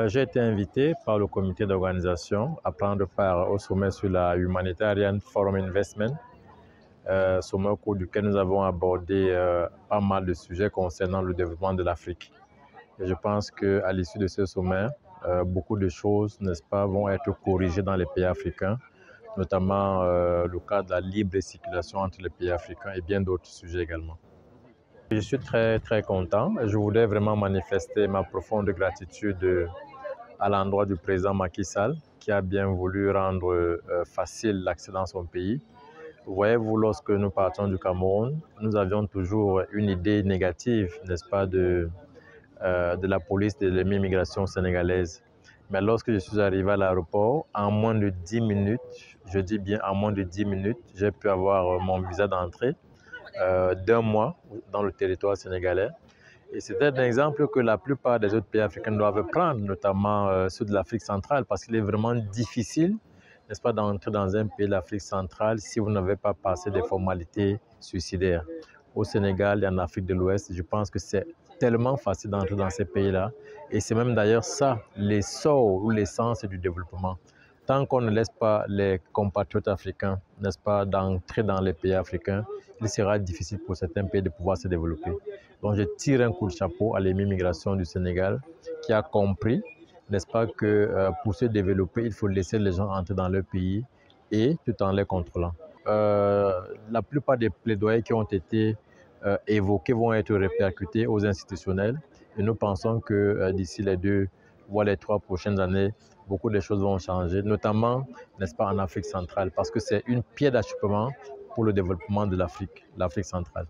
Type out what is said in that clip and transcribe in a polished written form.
J'ai été invité par le comité d'organisation à prendre part au sommet sur la Humanitarian Forum Investment, sommet au cours duquel nous avons abordé pas mal de sujets concernant le développement de l'Afrique. Et je pense qu'à l'issue de ce sommet, beaucoup de choses, n'est-ce pas, vont être corrigées dans les pays africains, notamment le cas de la libre circulation entre les pays africains et bien d'autres sujets également. Je suis très content. Je voulais vraiment manifester ma profonde gratitude à l'endroit du président Macky Sall, qui a bien voulu rendre facile l'accès dans son pays. Voyez-vous, lorsque nous partions du Cameroun, nous avions toujours une idée négative, n'est-ce pas, de la police de l'immigration sénégalaise. Mais lorsque je suis arrivé à l'aéroport, en moins de 10 minutes, je dis bien en moins de 10 minutes, j'ai pu avoir mon visa d'entrée d'1 mois dans le territoire sénégalais. Et c'était un exemple que la plupart des autres pays africains doivent prendre, notamment ceux de l'Afrique centrale, parce qu'il est vraiment difficile, n'est-ce pas, d'entrer dans un pays de l'Afrique centrale si vous n'avez pas passé des formalités suicidaires. Au Sénégal et en Afrique de l'Ouest, je pense que c'est tellement facile d'entrer dans ces pays-là. Et c'est même d'ailleurs ça, l'essor ou l'essence du développement. Tant qu'on ne laisse pas les compatriotes africains, n'est-ce pas, d'entrer dans les pays africains, il sera difficile pour certains pays de pouvoir se développer. Donc je tire un coup de chapeau à l'immigration du Sénégal qui a compris, n'est-ce pas, que pour se développer, il faut laisser les gens entrer dans leur pays et tout en les contrôlant. La plupart des plaidoyers qui ont été évoqués vont être répercutés aux institutionnels et nous pensons que d'ici les 2 voire les 3 prochaines années, beaucoup de choses vont changer, notamment, n'est-ce pas, en Afrique centrale, parce que c'est une pierre d'achoppement pour le développement de l'Afrique centrale.